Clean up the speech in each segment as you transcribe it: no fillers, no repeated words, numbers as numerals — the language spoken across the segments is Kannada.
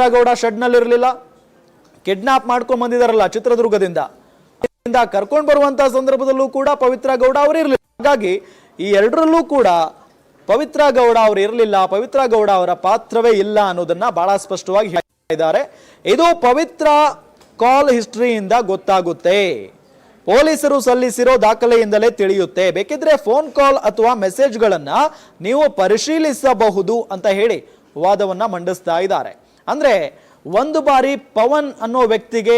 ಪವಿತ್ರ ಗೌಡ ಶೆಡ್ನಲ್ಲಿ ಇರಲಿಲ್ಲ, ಕಿಡ್ನಾಪ್ ಮಾಡ್ಕೊಂಡ್ ಬಂದಿದಾರಲ್ಲ ಚಿತ್ರದುರ್ಗದಿಂದ ಕರ್ಕೊಂಡು ಬರುವಂತಹ ಸಂದರ್ಭದಲ್ಲೂ ಕೂಡ ಪವಿತ್ರ ಗೌಡ ಅವರು ಇರಲಿಲ್ಲ. ಹಾಗಾಗಿ ಈ ಎರಡರಲ್ಲೂ ಕೂಡ ಪವಿತ್ರ ಗೌಡ ಅವರು ಇರಲಿಲ್ಲ, ಪವಿತ್ರ ಗೌಡ ಅವರ ಪಾತ್ರವೇ ಇಲ್ಲ ಅನ್ನೋದನ್ನ ಬಹಳ ಸ್ಪಷ್ಟವಾಗಿ ಹೇಳಿದ್ದಾರೆ. ಇದು ಪವಿತ್ರ ಕಾಲ್ ಹಿಸ್ಟ್ರಿಯಿಂದ ಗೊತ್ತಾಗುತ್ತೆ, ಪೊಲೀಸರು ಸಲ್ಲಿಸಿರೋ ದಾಖಲೆಯಿಂದಲೇ ತಿಳಿಯುತ್ತೆ. ಬೇಕಿದ್ರೆ ಫೋನ್ ಕಾಲ್ ಅಥವಾ ಮೆಸೇಜ್ಗಳನ್ನ ನೀವು ಪರಿಶೀಲಿಸಬಹುದು ಅಂತ ಹೇಳಿ ವಾದವನ್ನ ಮಂಡಿಸ್ತಾ ಇದ್ದಾರೆ. ಅಂದ್ರೆ ಒಂದು ಬಾರಿ ಪವನ್ ಅನ್ನೋ ವ್ಯಕ್ತಿಗೆ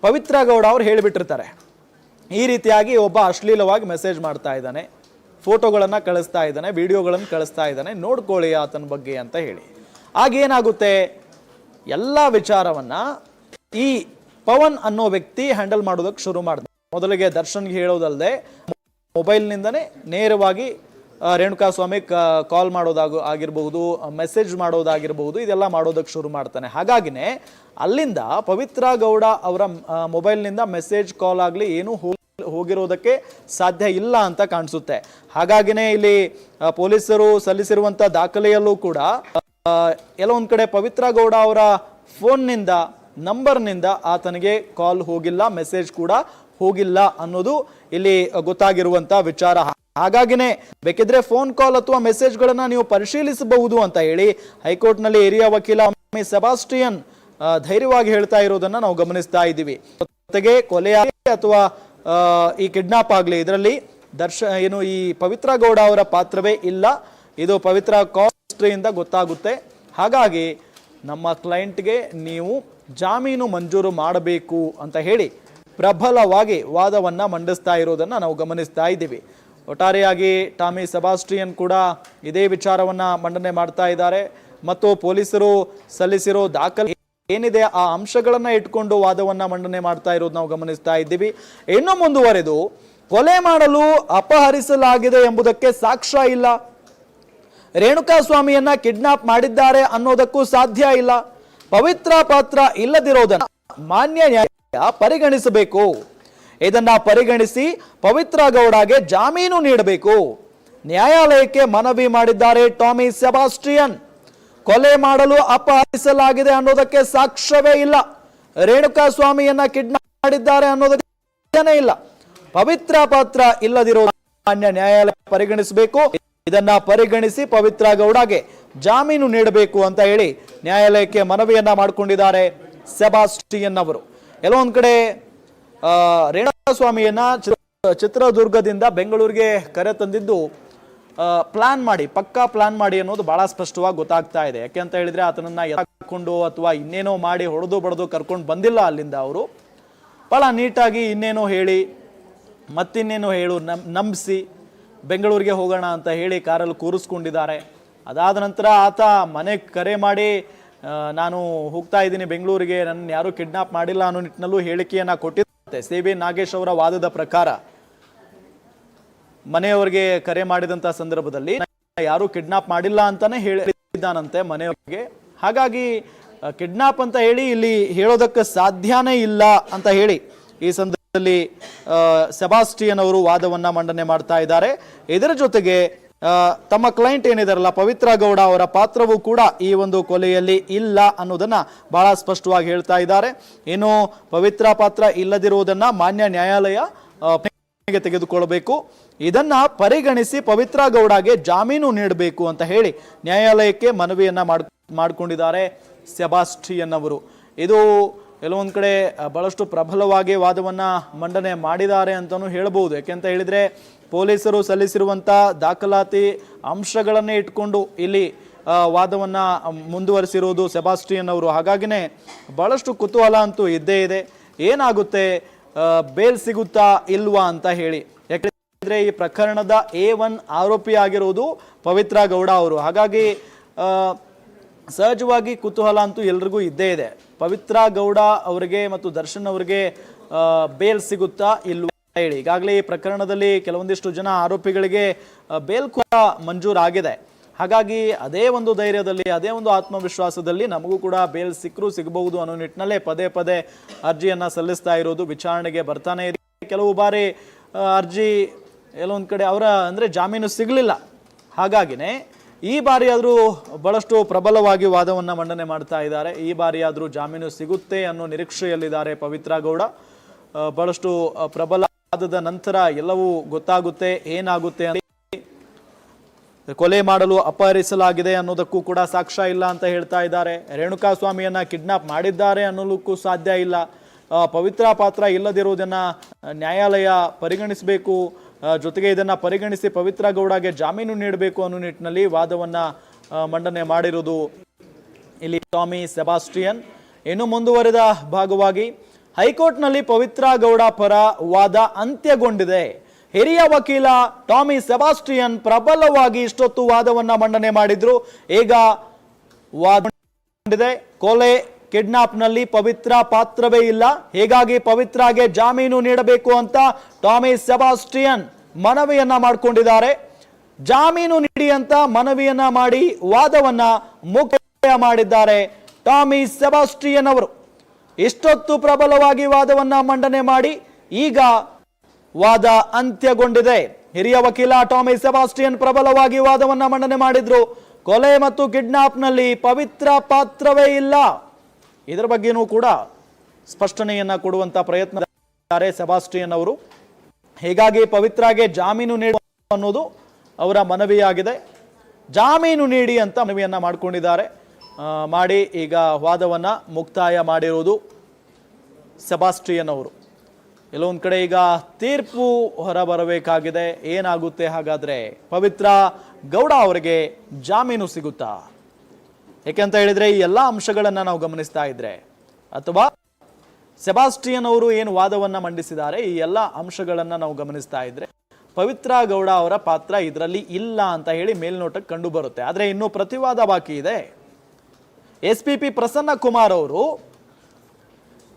ಪವಿತ್ರ ಗೌಡ ಅವ್ರು ಹೇಳಿಬಿಟ್ಟಿರ್ತಾರೆ, ಈ ರೀತಿಯಾಗಿ ಒಬ್ಬ ಅಶ್ಲೀಲವಾಗಿ ಮೆಸೇಜ್ ಮಾಡ್ತಾ ಇದ್ದಾನೆ, ಫೋಟೋಗಳನ್ನು ಕಳಿಸ್ತಾ ಇದ್ದಾನೆ, ವಿಡಿಯೋಗಳನ್ನು ಕಳಿಸ್ತಾ ಇದ್ದಾನೆ, ನೋಡ್ಕೊಳ್ಳಿ ಆತನ ಬಗ್ಗೆ ಅಂತ ಹೇಳಿ. ಆಗೇನಾಗುತ್ತೆ, ಎಲ್ಲ ವಿಚಾರವನ್ನ ಈ ಪವನ್ ಅನ್ನೋ ವ್ಯಕ್ತಿ ಹ್ಯಾಂಡಲ್ ಮಾಡೋದಕ್ಕೆ ಶುರು ಮಾಡಿದ. ಮೊದಲಿಗೆ ದರ್ಶನ್ಗೆ ಹೇಳೋದಲ್ಲದೆ ಮೊಬೈಲ್ನಿಂದನೇ ನೇರವಾಗಿ ರೇಣುಕಾಸ್ವಾಮಿ ಕಾಲ್ ಆಗಿರಬಹುದು, ಮೆಸೇಜ್ ಮಾಡೋದಾಗಿರಬಹುದು, ಇದೆಲ್ಲ ಮಾಡೋದಕ್ಕೆ ಶುರು ಮಾಡ್ತಾನೆ. ಹಾಗಾಗಿನೇ ಅಲ್ಲಿಂದ ಪವಿತ್ರ ಗೌಡ ಅವರ ಮೊಬೈಲ್ನಿಂದ ಮೆಸೇಜ್ ಕಾಲ್ ಆಗಲಿ ಏನೂ ಹೋಗಿರೋದಕ್ಕೆ ಸಾಧ್ಯ ಇಲ್ಲ ಅಂತ ಕಾಣಿಸುತ್ತೆ. ಹಾಗಾಗಿನೇ ಇಲ್ಲಿ ಪೊಲೀಸರು ಸಲ್ಲಿಸಿರುವಂತ ದಾಖಲೆಯಲ್ಲೂ ಕೂಡ ಎಲ್ಲೋ ಒಂದ್ ಕಡೆ ಪವಿತ್ರ ಗೌಡ ಅವರ ಫೋನ್ನಿಂದ ನಂಬರ್ನಿಂದ ಆತನಿಗೆ ಕಾಲ್ ಹೋಗಿಲ್ಲ, ಮೆಸೇಜ್ ಕೂಡ ಹೋಗಿಲ್ಲ ಅನ್ನೋದು ಇಲ್ಲಿ ಗೊತ್ತಾಗಿರುವಂತ ವಿಚಾರ. ಹಾಗಾಗಿನೇ ಬೇಕಿದ್ರೆ ಫೋನ್ ಕಾಲ್ ಅಥವಾ ಮೆಸೇಜ್ಗಳನ್ನ ನೀವು ಪರಿಶೀಲಿಸಬಹುದು ಅಂತ ಹೇಳಿ ಹೈಕೋರ್ಟ್ನಲ್ಲಿ ಹಿರಿಯ ವಕೀಲ ಸೆಬಾಸ್ಟಿಯನ್ ಧೈರ್ಯವಾಗಿ ಹೇಳ್ತಾ ಇರೋದನ್ನ ನಾವು ಗಮನಿಸ್ತಾ ಇದ್ದೀವಿ. ಜೊತೆಗೆ ಕೊಲೆ ಅಥವಾ ಈ ಕಿಡ್ನಾಪ್ ಆಗಲಿ ಇದರಲ್ಲಿ ಏನು ಈ ಪವಿತ್ರ ಗೌಡ ಅವರ ಪಾತ್ರವೇ ಇಲ್ಲ, ಇದು ಪವಿತ್ರ ಕಾಲ್ ಹಿಸ್ಟ್ರಿಯಿಂದ ಗೊತ್ತಾಗುತ್ತೆ. ಹಾಗಾಗಿ ನಮ್ಮ ಕ್ಲೈಂಟ್ಗೆ ನೀವು ಜಾಮೀನು ಮಂಜೂರು ಮಾಡಬೇಕು ಅಂತ ಹೇಳಿ ಪ್ರಬಲವಾಗಿ ವಾದವನ್ನ ಮಂಡಿಸ್ತಾ ಇರೋದನ್ನ ನಾವು ಗಮನಿಸ್ತಾ ಇದ್ದೀವಿ. ಒಟ್ಟಾರೆಯಾಗಿ ಟಾಮಿ ಸೆಬಾಸ್ಟಿಯನ್ ಕೂಡ ಇದೇ ವಿಚಾರವನ್ನ ಮಂಡನೆ ಮಾಡ್ತಾ ಇದ್ದಾರೆ ಮತ್ತು ಪೊಲೀಸರು ಸಲ್ಲಿಸಿರೋ ದಾಖಲೆ ಏನಿದೆ ಆ ಅಂಶಗಳನ್ನ ಇಟ್ಕೊಂಡು ವಾದವನ್ನ ಮಂಡನೆ ಮಾಡ್ತಾ ಇರೋದು ನಾವು ಗಮನಿಸ್ತಾ ಇದ್ದೀವಿ. ಇನ್ನು ಮುಂದುವರೆದು ಕೊಲೆ ಮಾಡಲು ಅಪಹರಿಸಲಾಗಿದೆ ಎಂಬುದಕ್ಕೆ ಸಾಕ್ಷ್ಯ ಇಲ್ಲ, ರೇಣುಕಾಸ್ವಾಮಿಯನ್ನ ಕಿಡ್ನಾಪ್ ಮಾಡಿದ್ದಾರೆ ಅನ್ನೋದಕ್ಕೂ ಸಾಧ್ಯ ಇಲ್ಲ, ಪವಿತ್ರ ಪಾತ್ರ ಇಲ್ಲದಿರೋದನ್ನ ಮಾನ್ಯ ನ್ಯಾಯ ಪರಿಗಣಿಸಬೇಕು. ಇದನ್ನ ಪರಿಗಣಿಸಿ ಪವಿತ್ರ ಗೌಡಗೆ ಜಾಮೀನು ನೀಡಬೇಕು. ನ್ಯಾಯಾಲಯಕ್ಕೆ ಮನವಿ ಮಾಡಿದ್ದಾರೆ ಟಾಮಿ ಸೆಬಾಸ್ಟಿಯನ್. ಕೊಲೆ ಮಾಡಲು ಅಪಹರಿಸಲಾಗಿದೆ ಅನ್ನೋದಕ್ಕೆ ಸಾಕ್ಷ್ಯವೇ ಇಲ್ಲ, ರೇಣುಕಾಸ್ವಾಮಿಯನ್ನ ಕಿಡ್ನಾಪ್ ಮಾಡಿದ್ದಾರೆ ಅನ್ನೋದಕ್ಕೆ ಸಾಧ್ಯನೇ ಇಲ್ಲ, ಪವಿತ್ರ ಪಾತ್ರ ಇಲ್ಲದಿರೋ ಮಾನ್ಯ ನ್ಯಾಯಾಲಯ ಪರಿಗಣಿಸಬೇಕು. ಇದನ್ನ ಪರಿಗಣಿಸಿ ಪವಿತ್ರ ಗೌಡಗೆ ಜಾಮೀನು ನೀಡಬೇಕು ಅಂತ ಹೇಳಿ ನ್ಯಾಯಾಲಯಕ್ಕೆ ಮನವಿಯನ್ನ ಮಾಡಿಕೊಂಡಿದ್ದಾರೆ ಸೆಬಾಸ್ಟಿಯನ್ ಅವರು. ಎಲ್ಲೋ ಒಂದ್ ಕಡೆ ರೇಣುಕಾಸ್ವಾಮಿಯನ್ನ ಚಿತ್ರದುರ್ಗದಿಂದ ಬೆಂಗಳೂರಿಗೆ ಕರೆ ತಂದಿದ್ದು ಪಕ್ಕಾ ಪ್ಲಾನ್ ಮಾಡಿ ಅನ್ನೋದು ಬಹಳ ಸ್ಪಷ್ಟವಾಗಿ ಗೊತ್ತಾಗ್ತಾ ಇದೆ. ಯಾಕೆ ಅಂತ ಹೇಳಿದ್ರೆ ಆತನನ್ನ ಹಾಕೊಂಡು ಅಥವಾ ಇನ್ನೇನೋ ಮಾಡಿ ಹೊಡೆದು ಬಡದು ಕರ್ಕೊಂಡು ಬಂದಿಲ್ಲ ಅಲ್ಲಿಂದ. ಅವರು ಬಹಳ ನೀಟಾಗಿ ಇನ್ನೇನೋ ಹೇಳಿ ಮತ್ತಿನ್ನೇನೋ ಹೇಳು ನಂಬಿಸಿ ಬೆಂಗಳೂರಿಗೆ ಹೋಗೋಣ ಅಂತ ಹೇಳಿ ಕಾರಲ್ಲಿ ಕೂರಿಸ್ಕೊಂಡಿದ್ದಾರೆ. ಅದಾದ ನಂತರ ಆತ ಮನೆಗೆ ಕರೆ ಮಾಡಿ ನಾನು ಹೋಗ್ತಾ ಇದ್ದೀನಿ ಬೆಂಗಳೂರಿಗೆ, ನನ್ನ ಯಾರು ಕಿಡ್ನಾಪ್ ಮಾಡಿಲ್ಲ ಅನ್ನೋ ನಿಟ್ಟಿನಲ್ಲೂ ಹೇಳಿಕೆಯನ್ನ ಕೊಟ್ಟಿದ್ದಂತೆ. CB ನಾಗೇಶ್ ಅವರ ವಾದದ ಪ್ರಕಾರ ಮನೆಯವರಿಗೆ ಕರೆ ಮಾಡಿದಂತ ಸಂದರ್ಭದಲ್ಲಿ ಯಾರು ಕಿಡ್ನಾಪ್ ಮಾಡಿಲ್ಲ ಅಂತಾನೆ ಹೇಳಿದ್ದಾನಂತೆ ಮನೆಯವರಿಗೆ. ಹಾಗಾಗಿ ಕಿಡ್ನಾಪ್ ಅಂತ ಹೇಳಿ ಇಲ್ಲಿ ಹೇಳೋದಕ್ಕೆ ಸಾಧ್ಯನೇ ಇಲ್ಲ ಅಂತ ಹೇಳಿ ಈ ಸಂದರ್ಭದಲ್ಲಿ ಸೆಬಾಸ್ಟಿಯನ್ ಅವರು ವಾದವನ್ನ ಮಂಡನೆ ಮಾಡ್ತಾ ಇದ್ದಾರೆ. ಇದರ ಜೊತೆಗೆ ತಮ್ಮ ಕ್ಲೈಂಟ್ ಏನಿದಾರಲ್ಲ ಪವಿತ್ರ ಗೌಡ ಅವರ ಪಾತ್ರವೂ ಕೂಡ ಈ ಒಂದು ಕೊಲೆಯಲ್ಲಿ ಇಲ್ಲ ಅನ್ನೋದನ್ನ ಬಹಳ ಸ್ಪಷ್ಟವಾಗಿ ಹೇಳ್ತಾ ಇದ್ದಾರೆ. ಇನ್ನು ಪವಿತ್ರ ಪಾತ್ರ ಇಲ್ಲದಿರುವುದನ್ನ ಮಾನ್ಯ ನ್ಯಾಯಾಲಯ ತೆಗೆದುಕೊಳ್ಳಬೇಕು, ಇದನ್ನ ಪರಿಗಣಿಸಿ ಪವಿತ್ರ ಗೌಡಗೆ ಜಾಮೀನು ನೀಡಬೇಕು ಅಂತ ಹೇಳಿ ನ್ಯಾಯಾಲಯಕ್ಕೆ ಮನವಿಯನ್ನ ಮಾಡಿಕೊಂಡಿದ್ದಾರೆ ಸೆಬಾಸ್ಟಿಯನ್ ಅವರು. ಇದು ಕೆಲವೊಂದು ಕಡೆ ಬಹಳಷ್ಟು ಪ್ರಬಲವಾಗಿ ವಾದವನ್ನ ಮಂಡನೆ ಮಾಡಿದ್ದಾರೆ ಅಂತಾನೂ ಹೇಳಬಹುದು. ಯಾಕೆಂತ ಹೇಳಿದ್ರೆ ಪೊಲೀಸರು ಸಲ್ಲಿಸಿರುವಂತ ದಾಖಲಾತಿ ಅಂಶಗಳನ್ನೇ ಇಟ್ಕೊಂಡು ಇಲ್ಲಿ ವಾದವನ್ನ ಮುಂದುವರಿಸಿರುವುದು ಸೆಬಾಸ್ಟಿಯನ್ ಅವರು. ಹಾಗಾಗಿನೇ ಬಹಳಷ್ಟು ಕುತೂಹಲ ಅಂತೂ ಇದ್ದೇ ಇದೆ, ಏನಾಗುತ್ತೆ, ಬೇಲ್ ಸಿಗುತ್ತಾ ಇಲ್ವಾ ಅಂತ ಹೇಳಿ. ಯಾಕಂದ್ರೆ ಈ ಪ್ರಕರಣದ A1 ಆರೋಪಿ ಆಗಿರುವುದು ಪವಿತ್ರ ಗೌಡ ಅವರು. ಹಾಗಾಗಿ ಸಹಜವಾಗಿ ಕುತೂಹಲ ಅಂತೂ ಎಲ್ರಿಗೂ ಇದ್ದೇ ಇದೆ. ಪವಿತ್ರ ಗೌಡ ಅವರಿಗೆ ಮತ್ತು ದರ್ಶನ್ ಅವರಿಗೆ ಬೇಲ್ ಸಿಗುತ್ತಾ ಇಲ್ವಾ ಹೇಳಿ. ಈಗಾಗಲೇ ಈ ಪ್ರಕರಣದಲ್ಲಿ ಕೆಲವೊಂದಿಷ್ಟು ಜನ ಆರೋಪಿಗಳಿಗೆ ಬೇಲ್ ಕೂಡ ಮಂಜೂರಾಗಿದೆ. ಹಾಗಾಗಿ ಅದೇ ಒಂದು ಧೈರ್ಯದಲ್ಲಿ, ಅದೇ ಒಂದು ಆತ್ಮವಿಶ್ವಾಸದಲ್ಲಿ ನಮಗೂ ಕೂಡ ಬೇಲ್ ಸಿಗಬಹುದು ಅನ್ನೋ ನಿಟ್ಟಿನಲ್ಲೇ ಪದೇ ಪದೇ ಅರ್ಜಿಯನ್ನ ಸಲ್ಲಿಸ್ತಾ ಇರೋದು, ವಿಚಾರಣೆಗೆ ಬರ್ತಾನೆ ಇದೆ. ಕೆಲವು ಬಾರಿ ಅರ್ಜಿ ಎಲ್ಲೊಂದು ಕಡೆ ಅವರ ಅಂದ್ರೆ ಜಾಮೀನು ಸಿಗಲಿಲ್ಲ. ಹಾಗಾಗಿನೇ ಈ ಬಾರಿ ಆದರೂ ಬಹಳಷ್ಟು ಪ್ರಬಲವಾಗಿ ವಾದವನ್ನ ಮಂಡನೆ ಮಾಡ್ತಾ ಇದ್ದಾರೆ. ಈ ಬಾರಿ ಆದರೂ ಜಾಮೀನು ಸಿಗುತ್ತೆ ಅನ್ನೋ ನಿರೀಕ್ಷೆಯಲ್ಲಿದ್ದಾರೆ ಪವಿತ್ರ ಗೌಡ. ಬಹಳಷ್ಟು ಪ್ರಬಲ ವಾದದ ನಂತರ ಎಲ್ಲವೂ ಗೊತ್ತಾಗುತ್ತೆ, ಏನಾಗುತ್ತೆ ಅಂತ. ಕೊಲೆ ಮಾಡಲು ಅಪಹರಿಸಲಾಗಿದೆ ಅನ್ನೋದಕ್ಕೂ ಕೂಡ ಸಾಕ್ಷ್ಯ ಇಲ್ಲ ಅಂತ ಹೇಳ್ತಾ ಇದ್ದಾರೆ. ರೇಣುಕಾ ಸ್ವಾಮಿಯನ್ನ ಕಿಡ್ನಾಪ್ ಮಾಡಿದ್ದಾರೆ ಅನ್ನೋದಕ್ಕೂ ಸಾಧ್ಯ ಇಲ್ಲ. ಪವಿತ್ರ ಪಾತ್ರ ಇಲ್ಲದಿರುವುದನ್ನ ನ್ಯಾಯಾಲಯ ಪರಿಗಣಿಸಬೇಕು, ಜೊತೆಗೆ ಇದನ್ನ ಪರಿಗಣಿಸಿ ಪವಿತ್ರ ಗೌಡಗೆ ಜಾಮೀನು ನೀಡಬೇಕು ಅನ್ನೋ ನಿಟ್ಟಿನಲ್ಲಿ ವಾದವನ್ನ ಮಂಡನೆ ಮಾಡಿರುವುದು ಇಲ್ಲಿ ಟಾಮಿ ಸೆಬಾಸ್ಟಿಯನ್. ಇನ್ನು ಮುಂದುವರೆದ ಭಾಗವಾಗಿ ಹೈಕೋರ್ಟ್ನಲ್ಲಿ ಪವಿತ್ರ ಗೌಡ ಪರ ವಾದ ಅಂತ್ಯಗೊಂಡಿದೆ. ಹಿರಿಯ ವಕೀಲ ಟಾಮಿ ಸೆಬಾಸ್ಟಿಯನ್ ಪ್ರಬಲವಾಗಿ ಇಷ್ಟೊತ್ತು ವಾದವನ್ನ ಮಂಡನೆ ಮಾಡಿದ್ರು. ಈಗ ವಾದ ಕೊಲೆ ಕಿಡ್ನಾಪ್ನಲ್ಲಿ ಪವಿತ್ರ ಪಾತ್ರವೇ ಇಲ್ಲ, ಹೀಗಾಗಿ ಪವಿತ್ರಾಗೆ ಜಾಮೀನು ನೀಡಬೇಕು ಅಂತ ಟಾಮಿ ಸೆಬಾಸ್ಟಿಯನ್ ಮನವಿಯನ್ನ ಮಾಡಿಕೊಂಡಿದ್ದಾರೆ. ಜಾಮೀನು ನೀಡಿ ಅಂತ ಮನವಿಯನ್ನ ಮಾಡಿ ವಾದವನ್ನ ಮುಕ್ತಾಯ ಮಾಡಿದ್ದಾರೆ ಟಾಮಿ ಸೆಬಾಸ್ಟಿಯನ್ ಅವರು. ಇಷ್ಟೊತ್ತು ಪ್ರಬಲವಾಗಿ ವಾದವನ್ನ ಮಂಡನೆ ಮಾಡಿ ಈಗ ವಾದ ಅಂತ್ಯಗೊಂಡಿದೆ. ಹಿರಿಯ ವಕೀಲ ಟಾಮಿ ಸೆಬಾಸ್ಟಿಯನ್ ಪ್ರಬಲವಾಗಿ ವಾದವನ್ನ ಮಂಡನೆ ಮಾಡಿದ್ರು. ಕೊಲೆ ಮತ್ತು ಕಿಡ್ನಾಪ್ನಲ್ಲಿ ಪವಿತ್ರ ಪಾತ್ರವೇ ಇಲ್ಲ, ಇದರ ಬಗ್ಗೆನೂ ಕೂಡ ಸ್ಪಷ್ಟನೆಯನ್ನ ಕೊಡುವಂತ ಪ್ರಯತ್ನ ಸೆಬಾಸ್ಟಿಯನ್ ಅವರು. ಹೀಗಾಗಿ ಪವಿತ್ರಾಗೆ ಜಾಮೀನು ನೀಡುವ ಅನ್ನೋದು ಅವರ ಮನವಿಯಾಗಿದೆ. ಜಾಮೀನು ನೀಡಿ ಅಂತ ಮನವಿಯನ್ನ ಮಾಡಿಕೊಂಡಿದ್ದಾರೆ. ಮಾಡಿ ಈಗ ವಾದವನ್ನ ಮುಕ್ತಾಯ ಮಾಡಿರುವುದು ಸೆಬಾಸ್ಟಿಯನ್ ಅವರು. ಎಲ್ಲೊಂದ್ ಕಡೆ ಈಗ ತೀರ್ಪು ಹೊರಬರಬೇಕಾಗಿದೆ. ಏನಾಗುತ್ತೆ ಹಾಗಾದ್ರೆ? ಪವಿತ್ರ ಗೌಡ ಅವರಿಗೆ ಜಾಮೀನು ಸಿಗುತ್ತಾ? ಯಾಕೆಂತ ಹೇಳಿದ್ರೆ ಈ ಎಲ್ಲ ಅಂಶಗಳನ್ನ ನಾವು ಗಮನಿಸ್ತಾ ಇದ್ರೆ, ಅಥವಾ ಸೆಬಾಸ್ಟಿಯನ್ ಅವರು ಏನು ವಾದವನ್ನ ಮಂಡಿಸಿದ್ದಾರೆ ಈ ಎಲ್ಲ ಅಂಶಗಳನ್ನ ನಾವು ಗಮನಿಸ್ತಾ ಇದ್ರೆ ಪವಿತ್ರ ಗೌಡ ಅವರ ಪಾತ್ರ ಇದರಲ್ಲಿ ಇಲ್ಲ ಅಂತ ಹೇಳಿ ಮೇಲ್ನೋಟಕ್ಕೆ ಕಂಡು ಬರುತ್ತೆ. ಆದ್ರೆ ಇನ್ನೂ ಪ್ರತಿವಾದ ಬಾಕಿ ಇದೆ. SPP ಪ್ರಸನ್ನ ಕುಮಾರ್ ಅವರು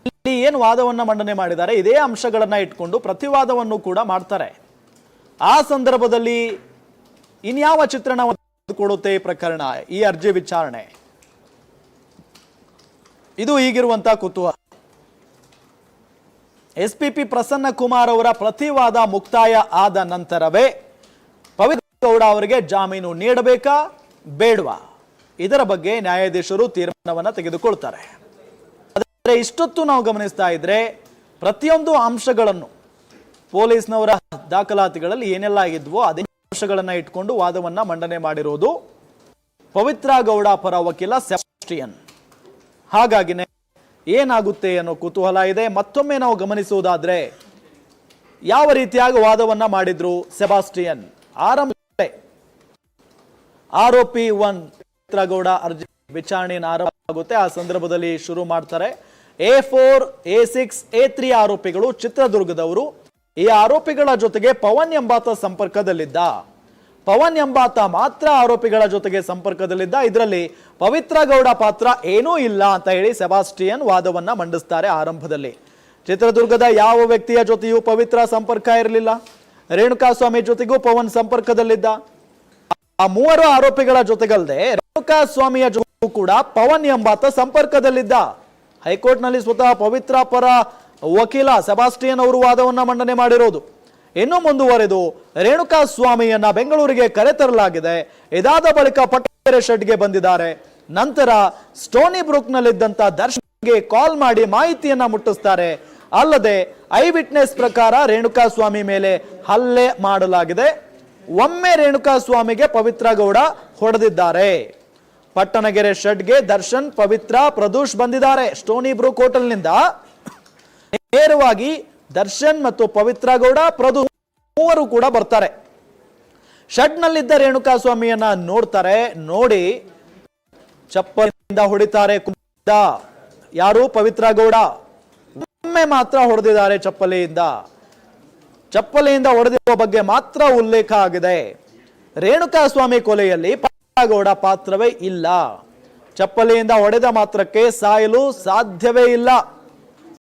ಇಲ್ಲಿ ಏನು ವಾದವನ್ನ ಮಂಡನೆ ಮಾಡಿದ್ದಾರೆ ಇದೇ ಅಂಶಗಳನ್ನ ಇಟ್ಕೊಂಡು ಪ್ರತಿವಾದವನ್ನು ಕೂಡ ಮಾಡ್ತಾರೆ. ಆ ಸಂದರ್ಭದಲ್ಲಿ ಇನ್ಯಾವ ಚಿತ್ರಣ ಕೊಡುತ್ತೆ ಈ ಪ್ರಕರಣ, ಈ ಅರ್ಜಿ ವಿಚಾರಣೆ? ಇದು ಈಗಿರುವಂತಹ ಕುತೂಹಲ. SPP ಪ್ರಸನ್ನ ಕುಮಾರ್ ಅವರ ಪ್ರತಿವಾದ ಮುಕ್ತಾಯ ಆದ ನಂತರವೇ ಪವಿತ್ರ ಗೌಡ ಅವರಿಗೆ ಜಾಮೀನು ನೀಡಬೇಕಾ ಬೇಡವಾ ಇದರ ಬಗ್ಗೆ ನ್ಯಾಯಾಧೀಶರು ತೀರ್ಮಾನವನ್ನ ತೆಗೆದುಕೊಳ್ತಾರೆ. ಆದರೆ ಇಷ್ಟೊತ್ತು ನಾವು ಗಮನಿಸ್ತಾ ಇದ್ರೆ ಪ್ರತಿಯೊಂದು ಅಂಶಗಳನ್ನು ಪೊಲೀಸ್ನವರ ದಾಖಲಾತಿಗಳಲ್ಲಿ ಏನೆಲ್ಲ ಆಗಿದ್ವೋ ಅದೇ ಅಂಶಗಳನ್ನ ಇಟ್ಕೊಂಡು ವಾದವನ್ನ ಮಂಡನೆ ಮಾಡಿರೋದು ಪವಿತ್ರ ಗೌಡ ಪರ ವಕೀಲ ಸೆಬಾಸ್ಟಿಯನ್. ಹಾಗಾಗಿನೇ ಏನಾಗುತ್ತೆ ಅನ್ನೋ ಕುತೂಹಲ ಇದೆ. ಮತ್ತೊಮ್ಮೆ ನಾವು ಗಮನಿಸುವುದಾದ್ರೆ ಯಾವ ರೀತಿಯಾಗಿ ವಾದವನ್ನ ಮಾಡಿದ್ರು ಸೆಬಾಸ್ಟಿಯನ್. ಆರೋಪಿ 1 ಪವಿತ್ರ ಗೌಡ ಅರ್ಜಿ ವಿಚಾರಣೆಯನ್ನು ಆರಂಭ ಆಗುತ್ತೆ. ಆ ಸಂದರ್ಭದಲ್ಲಿ ಶುರು ಮಾಡ್ತಾರೆ. A4, A6, A3 ಆರೋಪಿಗಳು ಚಿತ್ರದುರ್ಗದವರು. ಈ ಆರೋಪಿಗಳ ಜೊತೆಗೆ ಪವನ್ ಎಂಬಾತ ಸಂಪರ್ಕದಲ್ಲಿದ್ದ. ಪವನ್ ಎಂಬಾತ ಮಾತ್ರ ಆರೋಪಿಗಳ ಜೊತೆಗೆ ಸಂಪರ್ಕದಲ್ಲಿದ್ದ. ಇದರಲ್ಲಿ ಪವಿತ್ರ ಗೌಡ ಪಾತ್ರ ಏನೂ ಇಲ್ಲ ಅಂತ ಹೇಳಿ ಸೆಬಾಸ್ಟಿಯನ್ ವಾದವನ್ನ ಮಂಡಿಸ್ತಾರೆ. ಆರಂಭದಲ್ಲಿ ಚಿತ್ರದುರ್ಗದ ಯಾವ ವ್ಯಕ್ತಿಯ ಜೊತೆಯೂ ಪವಿತ್ರ ಸಂಪರ್ಕ ಇರಲಿಲ್ಲ. ರೇಣುಕಾ ಸ್ವಾಮಿ ಜೊತೆಗೂ ಪವನ್ ಸಂಪರ್ಕದಲ್ಲಿದ್ದ. ಆ 3 ಆರೋಪಿಗಳ ಜೊತೆಗಲ್ಲದೆ ರೇಣುಕಾ ಸ್ವಾಮಿಯ ಜೊತೆಗೂ ಕೂಡ ಪವನ್ ಎಂಬಾತ ಸಂಪರ್ಕದಲ್ಲಿದ್ದ. ಹೈಕೋರ್ಟ್ ನಲ್ಲಿ ಸ್ವತಃ ಪವಿತ್ರ ಪರ ವಕೀಲ ಸೆಬಾಸ್ಟಿಯನ್ ಅವರು ವಾದವನ್ನ ಮಂಡನೆ ಮಾಡಿರೋದು. ಇನ್ನು ಮುಂದುವರೆದು ರೇಣುಕಾ ಸ್ವಾಮಿಯನ್ನ ಬೆಂಗಳೂರಿಗೆ ಕರೆತರಲಾಗಿದೆ. ಇದಾದ ಬಳಿಕ ಪಟ್ಟಣಗೆರೆ ಶೆಡ್ಗೆ ಬಂದಿದ್ದಾರೆ. ನಂತರ ಸ್ಟೋನಿ ಬ್ರೂಕ್ ನಲ್ಲಿದ್ದಂತ ದರ್ಶನ್ಗೆ ಕಾಲ್ ಮಾಡಿ ಮಾಹಿತಿಯನ್ನ ಮುಟ್ಟಿಸ್ತಾರೆ. ಅಲ್ಲದೆ ಐ ವಿಟ್ನೆಸ್ ಪ್ರಕಾರ ರೇಣುಕಾ ಸ್ವಾಮಿ ಮೇಲೆ ಹಲ್ಲೆ ಮಾಡಲಾಗಿದೆ. ಒಮ್ಮೆ ರೇಣುಕಾ ಸ್ವಾಮಿಗೆ ಪವಿತ್ರ ಗೌಡ ಹೊಡೆದಿದ್ದಾರೆ. ಪಟ್ಟಣಗೆರೆ ಶೆಡ್ಗೆ ದರ್ಶನ್, ಪವಿತ್ರ, ಪ್ರದೂಷ್ ಬಂದಿದ್ದಾರೆ. ಸ್ಟೋನಿ ಬ್ರೂಕ್ ಹೋಟೆಲ್ನಿಂದ ನೇರವಾಗಿ ದರ್ಶನ್ ಮತ್ತು ಪವಿತ್ರ ಗೌಡ, ಪ್ರದೂಷ್ ಮೂವರು ಕೂಡ ಬರ್ತಾರೆ. ಶೆಡ್ ನಲ್ಲಿದ್ದ ರೇಣುಕಾ ಸ್ವಾಮಿಯನ್ನ ನೋಡ್ತಾರೆ. ನೋಡಿ ಚಪ್ಪಲಿಂದ ಹೊಡಿತಾರೆ. ಯಾರು? ಪವಿತ್ರ ಗೌಡ. ಒಮ್ಮೆ ಮಾತ್ರ ಹೊಡೆದಿದ್ದಾರೆ ಚಪ್ಪಲಿಯಿಂದ ಹೊಡೆದಿರುವ ಬಗ್ಗೆ ಮಾತ್ರ ಉಲ್ಲೇಖ ಆಗಿದೆ. ರೇಣುಕಾ ಸ್ವಾಮಿ ಕೊಲೆಯಲ್ಲಿ ಪವಿತ್ರ ಗೌಡ ಪಾತ್ರವೇ ಇಲ್ಲ. ಚಪ್ಪಲಿಯಿಂದ ಹೊಡೆದ ಮಾತ್ರಕ್ಕೆ ಸಾಯಲು ಸಾಧ್ಯವೇ ಇಲ್ಲ.